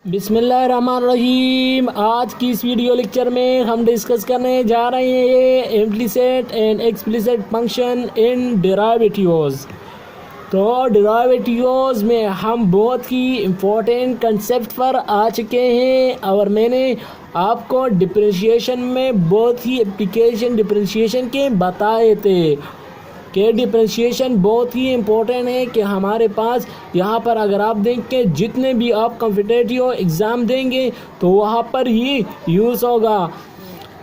बिस्मिल्लाहिर्रहमानिर्रहीम। आज की इस वीडियो लेक्चर में हम डिस्कस करने जा रहे हैं implicit and explicit function in derivatives. तो डेरिवेटिव्स में हम बहुत ही इम्पोर्टेंट कंसेप्ट पर आ चुके हैं और मैंने आपको डिफरेंशिएशन में बहुत ही एप्लीकेशन डिफरेंशिएशन के बताए थे कि डिफरेंशिएशन बहुत ही इम्पोर्टेंट है कि हमारे पास यहाँ पर अगर आप देखें जितने भी आप कॉम्पिटिटिव एग्ज़ाम देंगे तो वहाँ पर ये यूज़ होगा।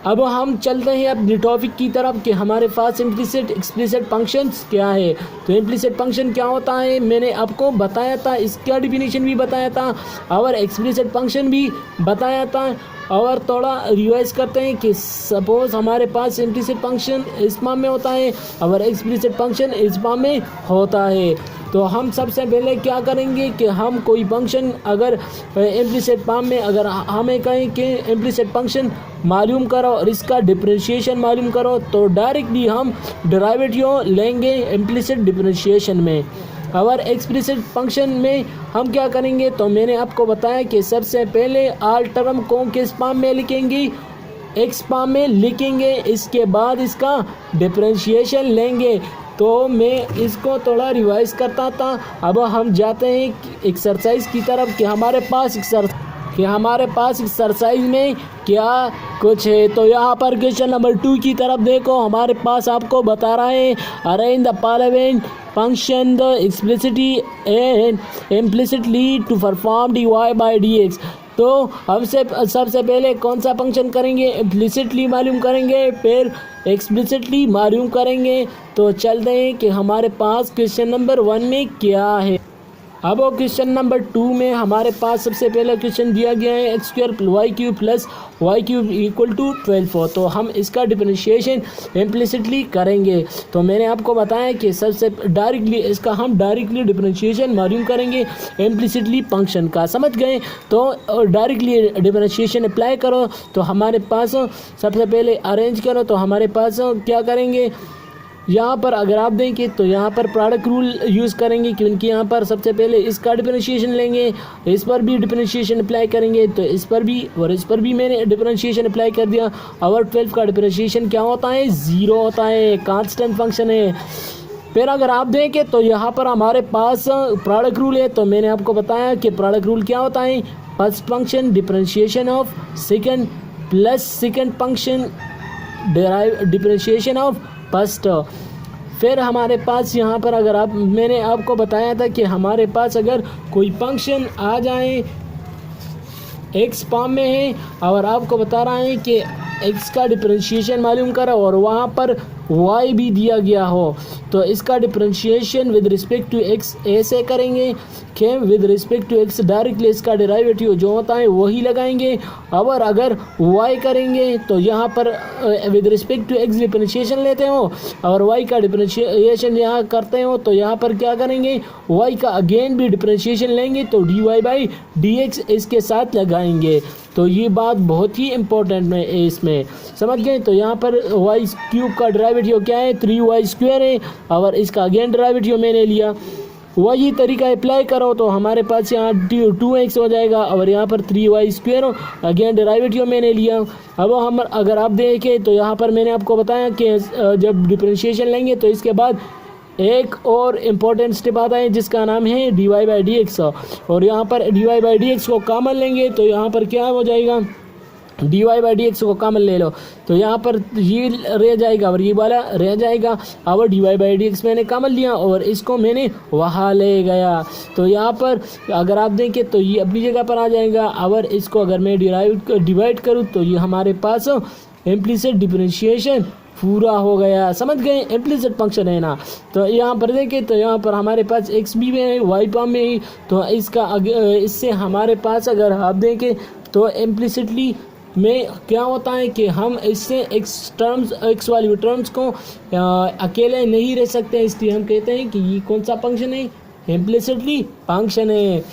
अब हम चलते हैं अपने टॉपिक की तरफ कि हमारे पास इम्प्लिसिट एक्सप्लिसिट फंक्शंस क्या है। तो इम्प्लिसिट फंक्शन क्या होता है मैंने आपको बताया था, इसका डिफिनीशन भी बताया था और एक्सप्लिसिट फंक्शन भी बताया था। और थोड़ा रिवाइज करते हैं कि सपोज हमारे पास इम्प्लिसिट फंक्शन इस फॉर्म में होता है और एक्सप्लिसिट फंक्शन इस फॉर्म में होता है। तो हम सबसे पहले क्या करेंगे कि हम कोई फंक्शन अगर इम्प्लिसिट फॉर्म में अगर हमें कहें कि इम्प्लिसिट फंक्शन मालूम करो और इसका डिफरेंशिएशन मालूम करो तो डायरेक्टली हम डेरिवेटिव लेंगे इम्प्लिसिट डिफरेंशिएशन में। और एक्सप्लिसिट फंक्शन में हम क्या करेंगे तो मैंने आपको बताया कि सबसे पहले ऑल टर्म को किस फॉर्म में लिखेंगे, एक्स फॉर्म में लिखेंगे, इसके बाद इसका डिफरेंशिएशन लेंगे। तो मैं इसको थोड़ा रिवाइज करता था। अब हम जाते हैं एक्सरसाइज की तरफ कि हमारे पास एक्सरसाइज में क्या कुछ है। तो यहाँ पर क्वेश्चन नंबर 2 की तरफ देखो, हमारे पास आपको बता रहा है arrange the following function the explicitly and implicitly to perform dy by dx। तो हम सबसे पहले कौन सा फंक्शन करेंगे, इम्प्लिसिटली मालूम करेंगे फिर एक्सप्लिसिटली मालूम करेंगे। तो चलते हैं कि हमारे पास क्वेश्चन नंबर 1 में क्या है। अब क्वेश्चन नंबर 2 में हमारे पास सबसे पहला क्वेश्चन दिया गया है x square y cube plus y cube equal to 12। तो हम इसका डिफरेंशिएशन इम्प्लिसिटली करेंगे। तो मैंने आपको बताया कि सबसे डायरेक्टली डिफरेंशिएशन मालूम करेंगे इम्प्लिसिटली फंक्शन का, समझ गए। तो डायरेक्टली डिफरेंशिएशन अप्लाई करो तो हमारे पास सबसे पहले अरेंज करो तो हमारे पास क्या करेंगे, यहाँ पर अगर आप देखें तो यहाँ पर प्रोडक्ट रूल यूज़ करेंगे क्योंकि यहाँ पर सबसे पहले इसका डिफरेंशिएशन लेंगे, इस पर भी डिफरेंशिएशन अप्लाई करेंगे। तो इस पर भी और इस पर भी मैंने डिफरेंशिएशन अप्लाई कर दिया। और 12 का डिफरेंशिएशन क्या होता है, 0 होता है, कांस्टेंट फंक्शन है। फिर अगर आप देखें तो यहाँ पर हमारे पास प्रोडक्ट रूल है। तो मैंने आपको बताया कि प्रोडक्ट रूल क्या होता है, first function differentiation of second plus second function differentiation of first. फिर हमारे पास यहाँ पर अगर मैंने आपको बताया था कि हमारे पास अगर कोई फंक्शन आ जाए एक्स फॉर्म में है और आपको बता रहा है कि एक्स का डिफरेंशिएशन मालूम करो और वहाँ पर वाई भी दिया गया हो तो इसका differentiation with respect to x ऐसे करेंगे कि with respect to x directly इसका डेरिवेटिव जो होता है वही लगाएंगे। और अगर वाई करेंगे तो यहाँ पर with respect to x differentiation लेते हो और वाई का डिफरेंशिएशन यहाँ करते हो तो यहाँ पर क्या करेंगे, वाई का अगेन भी डिफरेंशिएशन लेंगे तो dy बाई dx इसके साथ लगाएंगे। तो ये बात बहुत ही इम्पोर्टेंट है इसमें, समझ गए। तो यहाँ पर वाई क्यूब का डेरिवेटिव क्या है, 3y² है और इसका अगेन डेरिवेटिव मैंने लिया। वही तरीका अप्लाई करो तो हमारे पास यहाँ 2x हो जाएगा और यहाँ पर 3y² हो, अगेन डेरिवेटिव मैंने लिया। अब हम अगर आप देखें तो यहाँ पर मैंने आपको बताया कि जब डिफरेंशिएशन लेंगे तो इसके बाद एक और इम्पोर्टेंट स्टेप आता है जिसका नाम है dy बाई dx। और यहाँ पर dy बाई dx को कॉमन लेंगे तो यहाँ पर क्या हो जाएगा, dy बाई dx को कॉमन ले लो तो यहाँ पर ये रह जाएगा और ये वाला रह जाएगा। और dy बाई dx मैंने कॉमन लिया और इसको मैंने वहाँ ले गया। तो यहाँ पर अगर आप देखें तो ये अपनी जगह पर आ जाएगा और इसको अगर मैं डिवाइड करूँ तो ये हमारे पास इम्प्लिसिट डिफरेंशिएशन पूरा हो गया, समझ गए। इम्प्लिसिट फंक्शन है ना। तो यहाँ पर देखें तो यहाँ पर हमारे पास एक्स भी में है वाई फॉर्म में ही तो इससे हमारे पास अगर आप देखें तो इम्प्लिसिटली में क्या होता है कि हम इससे एक्स वाली टर्म्स को अकेले नहीं रह सकते, इसलिए हम कहते हैं कि ये कौन सा फंक्शन है, इम्प्लिसिटली फंक्शन है।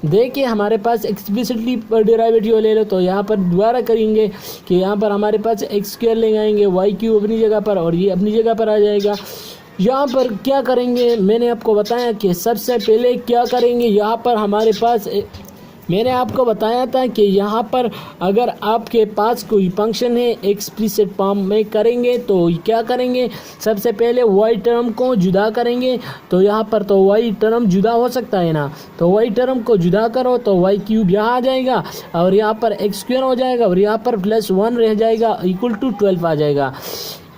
देखिए हमारे पास एक्सप्लिसिटली डेरिवेटिव ले लो तो यहाँ पर दोबारा करेंगे कि यहाँ पर हमारे पास एक्स स्क्वायर ले आएंगे, वाई क्यूब अपनी जगह पर और ये अपनी जगह पर आ जाएगा। यहाँ पर क्या करेंगे मैंने आपको बताया कि सबसे पहले क्या करेंगे, यहाँ पर हमारे पास मैंने आपको बताया था कि यहाँ पर अगर आपके पास कोई फंक्शन है एक्सप्लिसिट फॉर्म में करेंगे तो क्या करेंगे, सबसे पहले वाई टर्म को जुदा करेंगे। तो यहाँ पर तो वाई टर्म जुदा हो सकता है ना, तो वाई टर्म को जुदा करो तो वाई क्यूब यहाँ आ जाएगा और यहाँ पर एक्स स्क्वायर हो जाएगा और यहाँ पर +1 रह जाएगा इक्वल टू 12 आ जाएगा।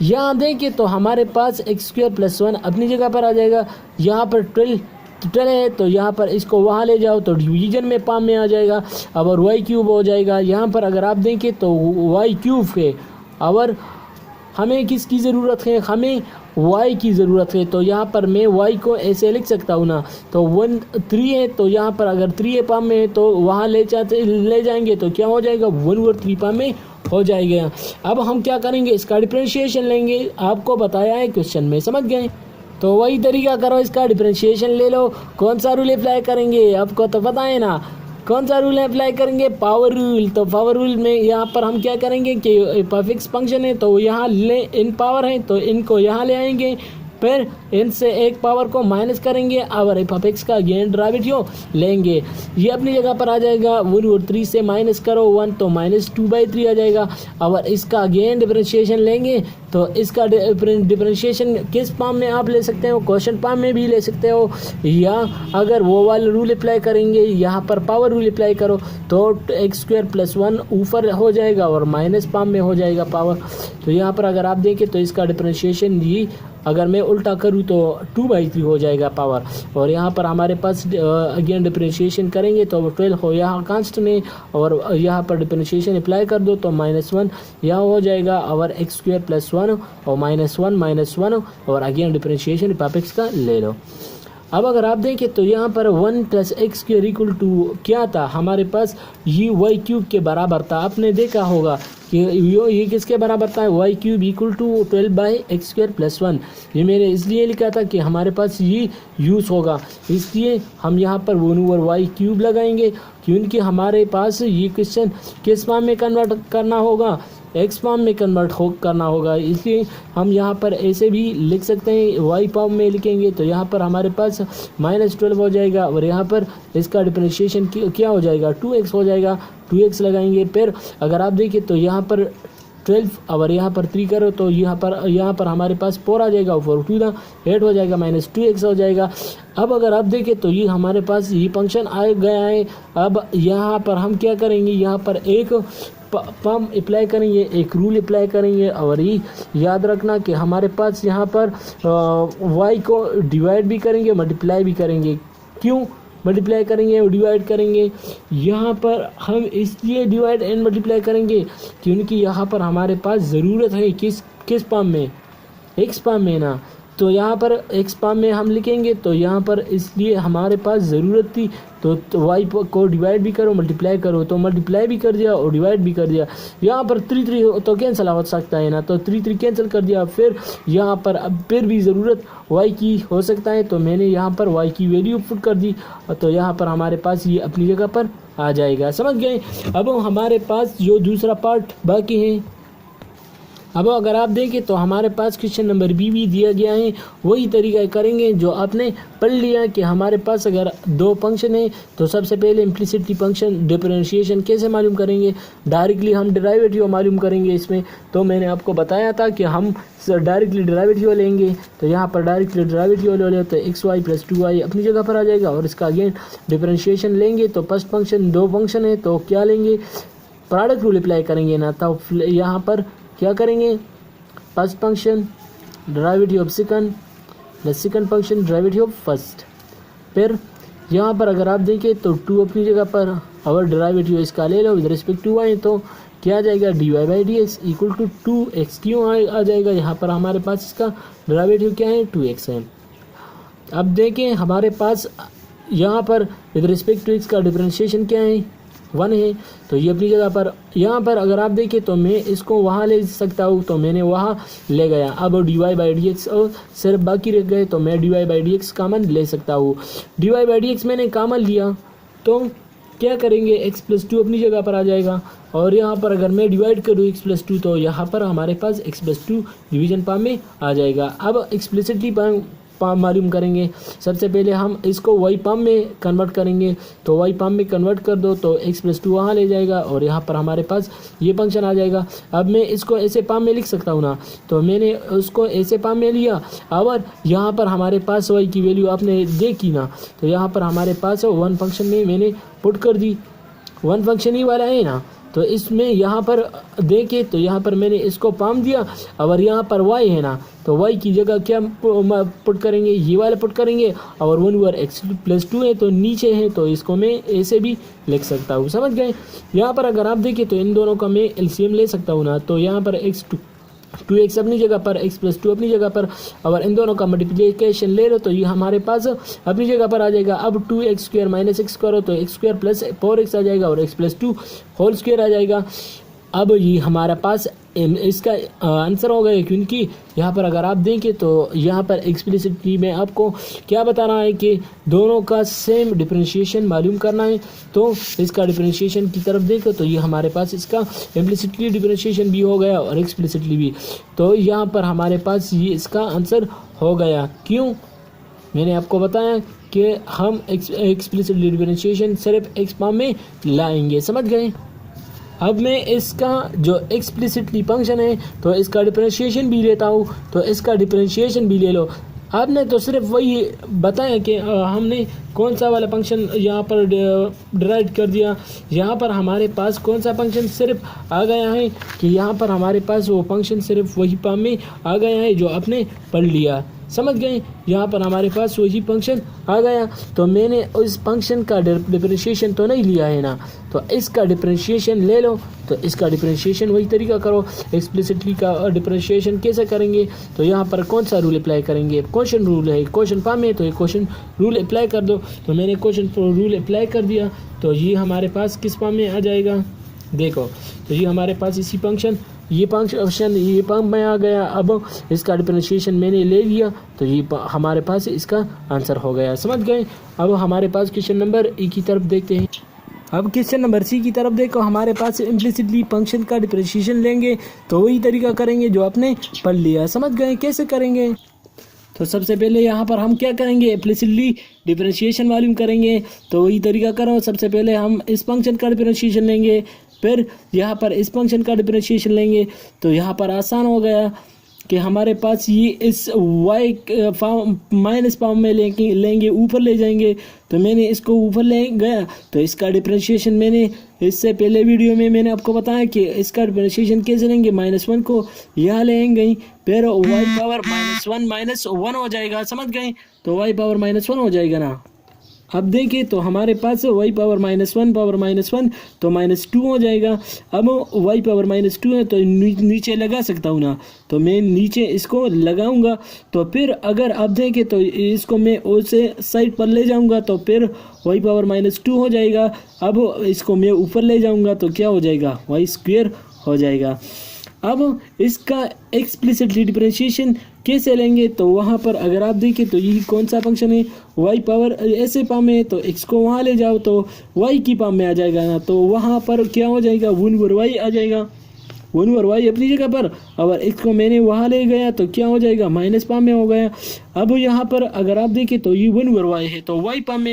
यहाँ देखें तो हमारे पास एक्स स्क्वायर +1 अपनी जगह पर आ जाएगा। यहाँ पर 12 है तो यहाँ पर इसको वहाँ ले जाओ तो डिवीजन में फॉर्म में आ जाएगा और वाई क्यूब हो जाएगा। यहाँ पर अगर आप देखें तो वाई क्यूब है और हमें किसकी ज़रूरत है, हमें y की ज़रूरत है। तो यहाँ पर मैं y को ऐसे लिख सकता हूँ ना, तो 1 3 है तो यहाँ पर अगर 3 है फॉर्म में तो वहाँ ले जाएंगे तो क्या हो जाएगा 1 और 3 फॉर्म में हो जाएगा। अब हम क्या करेंगे, इसका डिफरेंशिएशन लेंगे, आपको बताया है क्वेश्चन में, समझ गए। तो वही तरीका करो, इसका डिफरेंशिएशन ले लो। कौन सा रूल अप्लाई करेंगे आपको तो पता है ना, कौन सा रूल अप्लाई करेंगे, पावर रूल। तो पावर रूल में यहाँ पर हम क्या करेंगे कि फिक्स फंक्शन है तो यहाँ ले इन पावर है तो इनको यहाँ ले आएंगे, फिर इनसे एक पावर को माइनस करेंगे और f(x) का गेन डेरिवेटिव लेंगे। ये अपनी जगह पर आ जाएगा। 1 और 3 से माइनस करो 1 तो -2/3 आ जाएगा। और इसका गेन डिफरेंशिएशन लेंगे तो इसका डिफरेंशिएशन किस फॉर्म में आप ले सकते हो, क्वेश्चन फॉर्म में भी ले सकते हो, या अगर वो वाला रूल अप्लाई करेंगे यहाँ पर पावर रूल अप्लाई करो तो x² + 1 ऊपर हो जाएगा और माइनस फॉर्म में हो जाएगा पावर। तो यहाँ पर अगर आप देखें तो इसका डिफरेंशिएशन ये अगर मैं उल्टा करूँ तो 2/3 हो जाएगा पावर। और यहाँ पर हमारे पास अगेन डिफरेंशिएशन करेंगे तो 12 हो यहाँ कांस्टेंट है और यहाँ पर डिफरेंशिएशन अप्लाई कर दो तो -1 यहाँ हो जाएगा और x² + 1 और -1 और अगेन डिफरेंशिएशन f(x) का ले लो। अब अगर आप देखें तो यहाँ पर 1 + x² = क्या था, हमारे पास ये y³ के बराबर था। आपने देखा होगा कि ये किसके बराबर था, y³ = 12/x² + 1। ये मैंने इसलिए लिखा था कि हमारे पास ये यूज़ होगा, इसलिए हम यहाँ पर 1 ओवर y³ लगाएंगे, क्योंकि हमारे पास ये क्वेश्चन किस फॉर्म में कन्वर्ट करना होगा, एक्स फॉर्म में कन्वर्ट करना होगा। इसलिए हम यहाँ पर ऐसे भी लिख सकते हैं, वाई फॉर्म में लिखेंगे तो यहाँ पर हमारे पास -12 हो जाएगा और यहाँ पर इसका डिफरेंशिएशन क्या हो जाएगा 2x हो जाएगा। 2x लगाएंगे, फिर अगर आप देखें तो यहाँ पर 12 और यहाँ पर 3 करो तो यहाँ पर हमारे पास 4 आ जाएगा, 4 2 8 हो जाएगा, -2x हो जाएगा। अब अगर आप देखें तो ये हमारे पास ये फंक्शन आ गया है। अब यहाँ पर हम क्या करेंगे, यहाँ पर एक फॉर्म अप्लाई करेंगे, एक रूल अप्लाई करेंगे और ये याद रखना कि हमारे पास यहाँ पर y को डिवाइड भी करेंगे मल्टीप्लाई भी करेंगे। क्यों मल्टीप्लाई करेंगे और डिवाइड करेंगे, यहाँ पर हम इसलिए डिवाइड एंड मल्टीप्लाई करेंगे क्योंकि यहाँ पर हमारे पास ज़रूरत है किस फॉर्म में, एक्स फॉर्म में ना। तो यहाँ पर एक्स फॉर्म में हम लिखेंगे तो यहाँ पर इसलिए हमारे पास ज़रूरत थी तो वाई को डिवाइड भी करो मल्टीप्लाई करो, तो मल्टीप्लाई भी कर दिया और डिवाइड भी कर दिया। यहाँ पर 3 तो कैंसिल हो सकता है ना, तो 3 कैंसिल कर दिया। फिर यहाँ पर अब फिर भी ज़रूरत वाई की हो सकता है तो मैंने यहाँ पर वाई की वैल्यू पुट कर दी, तो यहाँ पर हमारे पास ये अपनी जगह पर आ जाएगा, समझ गए। अब हमारे पास जो दूसरा पार्ट बाकी है, अब अगर आप देखें तो हमारे पास क्वेश्चन नंबर बी भी दिया गया है, वही तरीका करेंगे जो आपने पढ़ लिया कि हमारे पास अगर 2 फंक्शन है तो सबसे पहले इम्प्लिसिटली फंक्शन डिफरेंशिएशन कैसे मालूम करेंगे, डायरेक्टली हम डेरिवेटिव मालूम करेंगे इसमें। तो मैंने आपको बताया था कि हम डायरेक्टली डेरिवेटिव लेंगे, तो यहाँ पर डायरेक्टली डेरिवेटिव ले तो xy + 2y अपनी जगह पर आ जाएगा और इसका अगेन डिफरेंशिएशन लेंगे। तो फर्स्ट फंक्शन 2 फंक्शन है तो क्या लेंगे, प्रोडक्ट रूल अप्लाई करेंगे ना। तो यहाँ पर क्या करेंगे, first function derivative of second plus second function derivative of first. फिर यहाँ पर अगर आप देखें तो 2 अपनी जगह पर और डेरिवेटिव इसका ले लो विद रिस्पेक्ट टू y, तो क्या आ जाएगा dy/dx = 2x। क्यों आ जाएगा, यहाँ पर हमारे पास इसका डेरिवेटिव क्या है 2x है। अब देखें हमारे पास यहाँ पर विद रिस्पेक्ट टू x का डिफरेंशिएशन क्या है 1 है, तो ये अपनी जगह पर। यहाँ पर अगर आप देखें तो मैं इसको वहाँ ले सकता हूँ, तो मैंने वहाँ ले गया। अब dy/dx और सिर्फ बाकी रह गए तो मैं dy/dx कॉमन ले सकता हूँ। dy/dx मैंने कॉमन लिया तो क्या करेंगे, x + 2 अपनी जगह पर आ जाएगा और यहाँ पर अगर मैं डिवाइड करूँ x + 2 तो यहाँ पर हमारे पास x + 2 डिवीजन फॉर्म में आ जाएगा। अब एक्सप्लिसिटली पाम मालूम करेंगे। सबसे पहले हम इसको वाई पाम में कन्वर्ट करेंगे, तो वाई पाम में कन्वर्ट कर दो तो x+2 वहाँ ले जाएगा और यहाँ पर हमारे पास ये फंक्शन आ जाएगा। अब मैं इसको ऐसे पाम में लिख सकता हूँ ना, तो मैंने उसको ऐसे पाम में लिया और यहाँ पर हमारे पास वाई की वैल्यू आपने देखी ना, तो यहाँ पर हमारे पास 1 फंक्शन में मैंने पुट कर दी। 1 फंक्शन ही वाला है ना, तो इसमें यहाँ पर देखें तो यहाँ पर मैंने इसको पाम दिया और यहाँ पर y है ना, तो y की जगह क्या पुट करेंगे, ये वाला पुट करेंगे और 1 ओवर x+2 है तो नीचे है, तो इसको मैं ऐसे भी लिख सकता हूँ। समझ गए। यहाँ पर अगर आप देखें तो इन दोनों का मैं एलसीएम ले सकता हूँ ना, तो यहाँ पर 2x अपनी जगह पर, x+2 अपनी जगह पर, और इन दोनों का मल्टीप्लिकेशन ले लो तो ये हमारे पास अपनी जगह पर आ जाएगा। अब 2x² - x करो तो x² + 4x आ जाएगा और x+2 होल स्क्वायर आ जाएगा। अब ये हमारा पास इसका आंसर हो गया, क्योंकि यहाँ पर अगर आप देखें तो यहाँ पर एक्सप्लिसिटली में आपको क्या बता रहा है कि दोनों का सेम डिफरेंशिएशन मालूम करना है। तो इसका डिफरेंशिएशन की तरफ देखो तो ये हमारे पास इसका इम्प्लिसिटली डिफरेंशिएशन भी हो गया और एक्सप्लिसिटली भी, तो यहाँ पर हमारे पास ये इसका आंसर हो गया। क्यों? मैंने आपको बताया कि हम एक्सप्लिसिटली डिफरेंशिएशन सिर्फ एक्स पाम में लाएंगे। समझ गए। अब मैं इसका जो एक्सप्लिसिटली फंक्शन है तो इसका डिफरेंशिएशन भी लेता हूँ, तो इसका डिफरेंशिएशन भी ले लो। आपने तो सिर्फ वही बताया कि हमने कौन सा वाला फंक्शन यहाँ पर डिराइव कर दिया। यहाँ पर हमारे पास कौन सा फंक्शन सिर्फ आ गया है कि यहाँ पर हमारे पास वो फंक्शन सिर्फ वही पाम में आ गया है जो आपने पढ़ लिया। समझ गए। यहाँ पर हमारे पास वही फंक्शन आ गया, तो मैंने उस फंक्शन का डिफरेंशिएशन तो नहीं लिया है ना, तो इसका डिफरेंशिएशन ले लो। तो इसका डिफरेंशिएशन वही तरीका करो। एक्सप्लिसिटली का डिफरेंशिएशन कैसे करेंगे, तो यहाँ पर कौन सा रूल अप्लाई करेंगे, क्वेश्चन रूल है, क्वेश्चन फॉर्म में, तो ये क्वेश्चन रूल अप्लाई कर दो। तो मैंने क्वेश्चन रूल अप्लाई कर दिया, तो ये हमारे पास किस फॉर्म में आ जाएगा, देखो तो ये हमारे पास इसी फंक्शन ये फंक्शन ये फॉर्म में आ गया। अब इसका डिफरेंशिएशन मैंने ले लिया, तो ये हमारे पास इसका आंसर हो गया। समझ गए। अब हमारे पास क्वेश्चन नंबर ए की तरफ देखते हैं। अब क्वेश्चन नंबर सी की तरफ देखो, हमारे पास इम्प्लिसिटली फंक्शन का डिफरेंशिएशन लेंगे तो वही तरीका करेंगे जो आपने पढ़ लिया। समझ गए कैसे करेंगे। तो सबसे पहले यहाँ पर हम क्या करेंगे, इम्प्लिसिटली डिफरेंशिएशन मालूम करेंगे, तो वही तरीका करो। सबसे पहले हम इस फंक्शन का डिफरेंशिएशन लेंगे, फिर यहाँ पर इस फंक्शन का डिफरेंशिएशन लेंगे, तो यहाँ पर आसान हो गया कि हमारे पास ये इस y माइनस फॉर्म में लेंगे ऊपर ले जाएंगे। तो मैंने इसको ऊपर ले गया, तो इसका डिफरेंशिएशन मैंने इससे पहले वीडियो में मैंने आपको बताया कि इसका डिफरेंशिएशन कैसे लेंगे। -1 को यहाँ लेंगे, फिर y पावर -1 हो जाएगा। समझ गए। तो y पावर -1 हो जाएगा ना। अब देखें तो हमारे पास y पावर -1 तो -2 हो जाएगा। अब y पावर -2 है तो नीचे लगा सकता हूँ ना, तो मैं नीचे इसको लगाऊंगा। तो फिर अगर आप देखें तो इसको मैं उसे साइड पर ले जाऊंगा, तो फिर y पावर -2 हो जाएगा। अब इसको मैं ऊपर ले जाऊंगा तो क्या हो जाएगा, y² हो जाएगा। अब इसका एक्सप्लिसिटली डिफरेंशिएशन कैसे लेंगे, तो वहाँ पर अगर आप देखें तो यही कौन सा फंक्शन है, y पावर ऐसे फॉर्म में है, तो x को वहाँ ले जाओ तो y की फॉर्म में आ जाएगा ना, तो वहाँ पर क्या हो जाएगा, 1 ओवर y आ जाएगा। 1 ओवर y अपनी जगह पर, और x को मैंने वहाँ ले गया तो क्या हो जाएगा, माइनस फॉर्म में हो गया। अब यहाँ पर अगर आप देखें तो ये 1 ओवर y है, तो y फॉर्म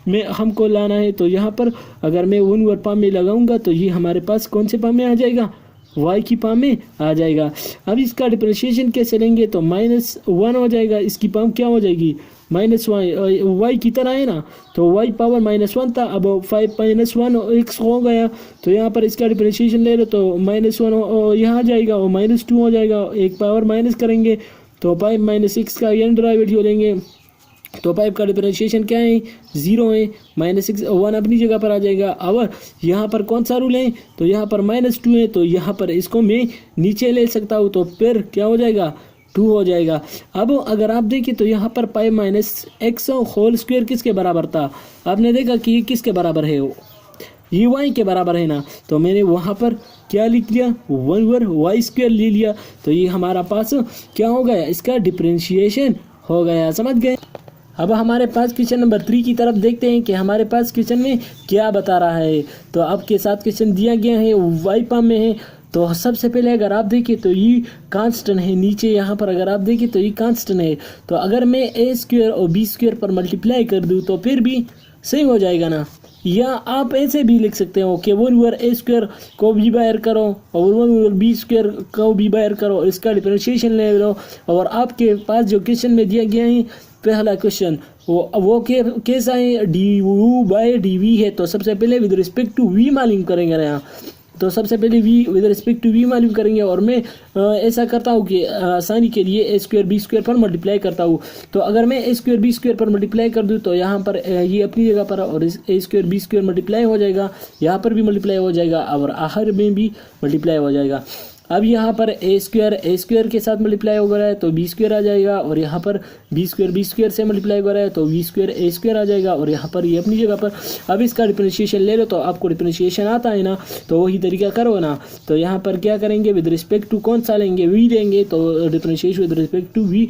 में हमको लाना है। तो यहाँ पर अगर मैं 1 ओवर फॉर्म में लगाऊंगा तो ये हमारे पास कौन से फॉर्म में आ जाएगा, y की फॉर्म में आ जाएगा। अब इसका डिफरेंशिएशन कैसे लेंगे, तो -1 हो जाएगा। इसकी फॉर्म क्या हो जाएगी, -y की तरह है ना, तो y पावर -1 था, अब 5 - 1 x हो गया। तो यहाँ पर इसका डिफरेंशिएशन ले लो तो -1 यहाँ आ जाएगा और -2 हो जाएगा। एक पावर माइनस करेंगे तो 5 - 6 का n डेरिवेटिव लेंगे, तो 5 का डिफरेंशिएशन क्या है, 0 है। -6 1 अपनी जगह पर आ जाएगा। और यहाँ पर कौन सा रूल है, तो यहाँ पर -2 है, तो यहाँ पर इसको मैं नीचे ले सकता हूँ, तो फिर क्या हो जाएगा, 2 हो जाएगा। अब अगर आप देखें तो यहाँ पर 5 - x होल स्क्वायर किसके बराबर था, आपने देखा कि ये किसके बराबर है, ये y के बराबर है ना, तो मैंने वहाँ पर क्या लिख लिया, 1 ओवर y² ले लिया। तो ये हमारा पास क्या हो गया, इसका डिफरेंशिएशन हो गया। समझ गए। अब हमारे पास क्वेश्चन नंबर 3 की तरफ देखते हैं कि हमारे पास क्वेश्चन में क्या बता रहा है। तो आपके साथ क्वेश्चन दिया गया है, y फॉर्म में है, तो सबसे पहले अगर आप देखें तो ये कांस्टेंट है, नीचे यहाँ पर अगर आप देखें तो ये कांस्टेंट है। तो अगर मैं ए स्क्वायर और बी स्क्वायर पर मल्टीप्लाई कर दूँ तो फिर भी सही हो जाएगा ना। या आप ऐसे भी लिख सकते हो कि 1/a² को भी बाहर करो और 1/b² को भी बाहर करो, इसका डिफरेंशिएशन ले लो। और आपके पास जो क्वेश्चन में दिया गया है पहला क्वेश्चन वो कैसा है, du/dv है। तो सबसे पहले विद रिस्पेक्ट टू v मालूम करेंगे ना यहाँ। तो सबसे पहले v with respect to v मालूम करेंगे और मैं ऐसा करता हूँ कि आसानी के लिए a² b² पर मल्टीप्लाई करता हूँ। तो अगर मैं a² b² पर मल्टीप्लाई कर दूँ तो यहाँ पर ये अपनी जगह पर और इस a² b² मल्टीप्लाई हो जाएगा, यहाँ पर भी मल्टीप्लाई हो जाएगा और आखिर में भी मल्टीप्लाई हो जाएगा। अब यहाँ पर a² के साथ मल्टीप्लाई हो रहा है तो b² आ जाएगा और यहाँ पर b² से मल्टीप्लाई हो रहा है तो v² a² आ जाएगा और यहाँ पर ये अपनी जगह पर। अब इसका डिफरेंशिएशन ले लो, तो आपको डिफरेंशिएशन आता है ना, तो वही तरीका करो ना। तो यहाँ पर क्या करेंगे, विद रिस्पेक्ट टू कौन सा लेंगे, v देंगे, तो differentiation with respect to v,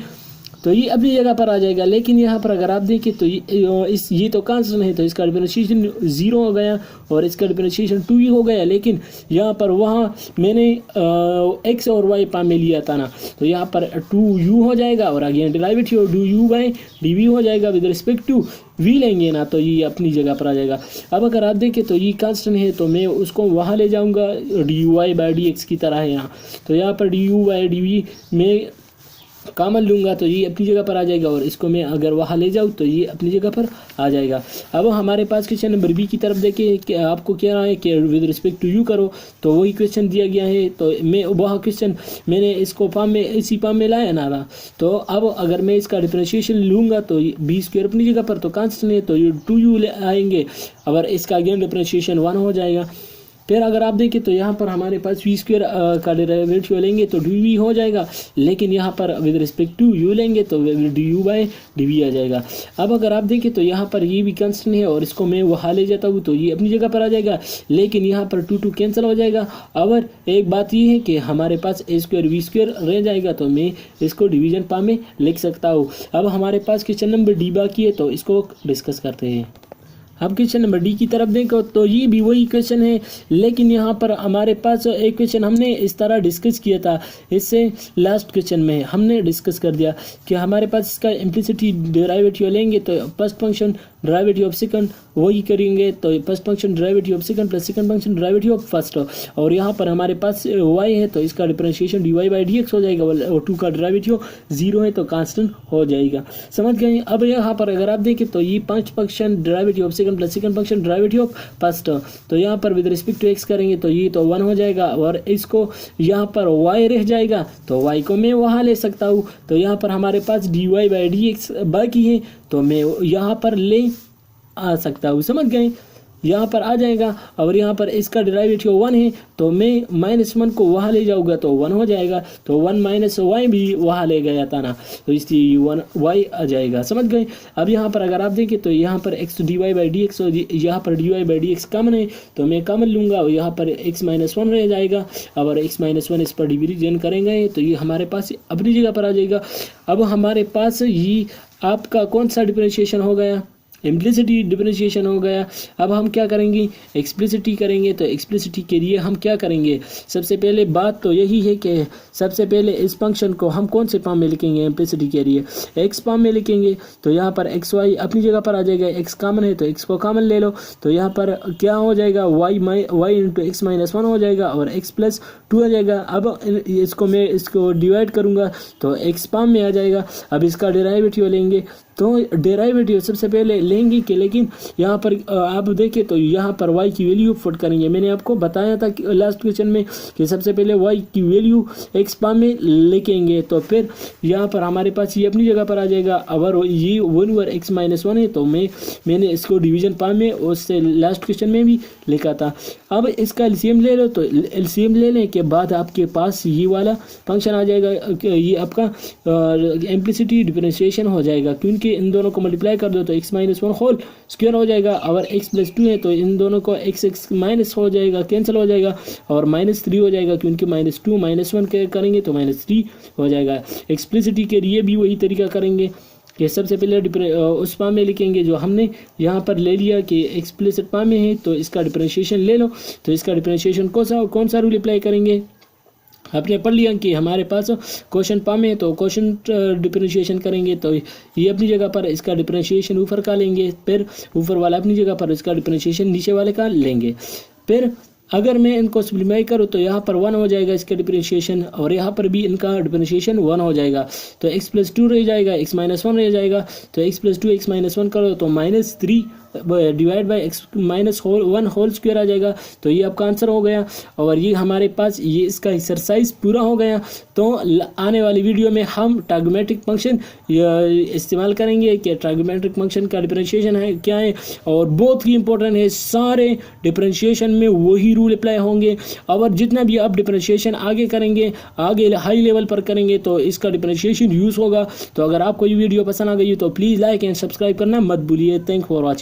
तो ये अपनी जगह पर आ जाएगा। लेकिन यहाँ पर अगर आप देखें तो ये तो कांस्टेंट है तो इसका डिफरेंशिएशन 0 हो गया और इसका डिफरेंशिएशन 2 हो गया। लेकिन यहाँ पर वहाँ मैंने x और y पा में लिया था ना, तो यहाँ पर 2u हो जाएगा और आगे डेरिवेटिव du/dv हो जाएगा। विद रिस्पेक्ट टू v लेंगे ना तो ये अपनी जगह पर आ जाएगा। अब अगर आप देखें तो ये कांस्टेंट है तो मैं उसको वहाँ ले जाऊँगा, du/dx की तरह है यहाँ। तो यहाँ पर du/dv में कॉमन लूँगा तो ये अपनी जगह पर आ जाएगा और इसको मैं अगर वहाँ ले जाऊँ तो ये अपनी जगह पर आ जाएगा। अब हमारे पास क्वेश्चन नंबर बी की तरफ देखिए कि आपको क्या रहा है कि विद रिस्पेक्ट टू यू करो, तो वही क्वेश्चन दिया गया है। तो मैं वह क्वेश्चन मैंने इसको फॉर्म में इसी फॉर्म में लाया ना रहा। तो अब अगर मैं इसका डिफरेंशिएशन लूँगा तो b² अपनी जगह पर तो कांस्टेंट है तो ये 2u आएंगे और इसका अगेन डिफरेंशिएशन 1 हो जाएगा। फिर अगर आप देखें तो यहाँ पर हमारे पास v² का डेरिवेटिव लेंगे तो dv हो जाएगा, लेकिन यहाँ पर विद रिस्पेक्ट टू u लेंगे तो du/dv आ जाएगा। अब अगर आप देखें तो यहाँ पर ये भी कांस्टेंट है और इसको मैं वहाँ ले जाता हूँ तो ये अपनी जगह पर आ जाएगा, लेकिन यहाँ पर 2 कैंसिल हो जाएगा। और एक बात ये है कि हमारे पास a² v² रह जाएगा तो मैं इसको डिवीजन फॉर्म में लिख सकता हूँ। अब हमारे पास क्वेश्चन नंबर डी बाकी है तो इसको डिस्कस करते हैं। अब क्वेश्चन नंबर डी की तरफ देखो तो ये भी वही क्वेश्चन है, लेकिन यहाँ पर हमारे पास एक क्वेश्चन हमने इस तरह डिस्कस किया था। इससे लास्ट क्वेश्चन में हमने डिस्कस कर दिया कि हमारे पास इसका इम्प्लिसिटी डेरिवेटिव लेंगे तो first function derivative of second वही करेंगे, तो first function derivative of second plus second function derivative of first. और यहाँ पर हमारे पास y है तो इसका डिफरेंशिएशन dy/dx हो जाएगा और 2 का डेरिवेटिव 0 है तो कांस्टेंट हो जाएगा। समझ गए। अब यहाँ पर अगर आप देखें तो ये first function derivative of second plus second function derivative of first, तो यहाँ पर विद रिस्पेक्ट टू x करेंगे तो ये तो 1 हो जाएगा और इसको यहाँ पर y रह जाएगा तो y को मैं वहाँ ले सकता हूँ। तो यहाँ पर हमारे पास dy/dx बाकी है तो मैं यहाँ पर ले आ सकता हूँ। समझ गए। यहाँ पर आ जाएगा और यहाँ पर इसका डेरिवेटिव 1 है तो मैं -1 को वहाँ ले जाऊँगा तो 1 हो जाएगा, तो 1 - y भी वहाँ ले गया था ना, तो इसलिए 1y आ जाएगा। समझ गए। अब यहाँ पर अगर आप देखें तो यहाँ पर x dy/dx और यहाँ पर dy/dx कॉमन है तो मैं कॉमन लूँगा और यहाँ पर x - 1 रह जाएगा और x - 1 इस पर डिवीजन करेंगे तो ये हमारे पास अपनी जगह पर आ जाएगा। अब हमारे पास ये आपका कौन सा डिफरेंशिएशन हो गया, इम्प्लिसिटी डिफरेंशिएशन हो गया। अब हम क्या करेंगे, एक्सप्लिसिटी करेंगे। तो एक्सप्लिसिटी के लिए हम क्या करेंगे, सबसे पहले बात तो यही है कि सबसे पहले इस फंक्शन को हम कौन से फॉर्म में लिखेंगे, इम्प्लिसिटी के लिए एक्स फॉर्म में लिखेंगे। तो यहाँ पर एक्स वाई अपनी जगह पर आ जाएगा, एक्स कॉमन है तो एक्स को कॉमन ले लो, तो यहाँ पर क्या हो जाएगा वाई इंटू एक्स -1 हो जाएगा और एक्स + 2 आ जाएगा। अब इसको मैं इसको डिवाइड करूँगा तो एक्स फॉर्म में आ जाएगा। अब इसका डेरिवेटिव लेंगे तो डेरिवेटिव सबसे पहले लेंगे कि, लेकिन यहाँ पर आप देखें तो यहाँ पर y की वैल्यू पुट करेंगे। मैंने आपको बताया था कि लास्ट क्वेश्चन में कि सबसे पहले y की वैल्यू x फॉर्म में लिखेंगे तो फिर यहाँ पर हमारे पास ये अपनी जगह पर आ जाएगा। अगर ये 1/x - 1 है तो मैंने इसको डिवीजन फॉर्म में उससे लास्ट क्वेश्चन में भी लिखा था। अब इसका एलसीएम ले लो, तो एलसीएम लेने के बाद आपके पास ये वाला फंक्शन आ जाएगा, ये आपका इम्प्लिसिटी डिफरेंशिएशन हो जाएगा, क्योंकि इन दोनों को मल्टीप्लाई कर दो तो x - 1 होल स्क्वायर हो जाएगा और x + 2 है तो इन दोनों को x माइनस हो जाएगा, कैंसिल हो जाएगा और -3 हो जाएगा, क्योंकि -2 - 1 करेंगे तो -3 हो जाएगा। एक्सप्लिसिटी के लिए भी वही तरीका करेंगे। कि सबसे पहले उस फॉर्म में लिखेंगे जो हमने यहाँ पर ले लिया कि एक्सप्लिसिट फॉर्म में है, तो इसका डिफरेंशिएशन ले लो। तो इसका डिफरेंशिएशन कौन सा रूल अप्लाई करेंगे, आपने पढ़ लिया कि हमारे पास क्वेश्चन फॉर्म है तो क्वेश्चन डिफरेंशिएशन करेंगे, तो ये अपनी जगह पर इसका डिफरेंशिएशन ऊपर का लेंगे, फिर ऊपर वाला अपनी जगह पर इसका डिफरेंशिएशन नीचे वाले का लेंगे। फिर अगर मैं इनको सिम्प्लीफाई करूँ तो यहाँ पर 1 हो जाएगा इसका डिफरेंशिएशन, और यहाँ पर भी इनका डिफरेंशिएशन 1 हो जाएगा। तो x+2 रह जाएगा, x-1 रह जाएगा। तो x+2 x-1 करो तो -3 divide by x-1 whole square आ जाएगा। तो ये आपका आंसर हो गया, और ये हमारे पास ये इसका एक्सरसाइज पूरा हो गया। तो आने वाली वीडियो में हम ट्रागोनोमेट्रिक फंक्शन इस्तेमाल करेंगे कि ट्रागोनोमेट्रिक फंक्शन का डिफरेंशिएशन है क्या है, और बहुत ही इंपॉर्टेंट है, सारे डिफरेंशिएशन में वही रूल अप्लाई होंगे। और जितना भी आप डिफरेंशिएशन आगे करेंगे, आगे हाई लेवल पर करेंगे, तो इसका डिफरेंशिएशन यूज़ होगा। तो अगर आपको ये वीडियो पसंद आ गई तो प्लीज़ लाइक एंड सब्सक्राइब करना मत भूलिए। Thank for watching.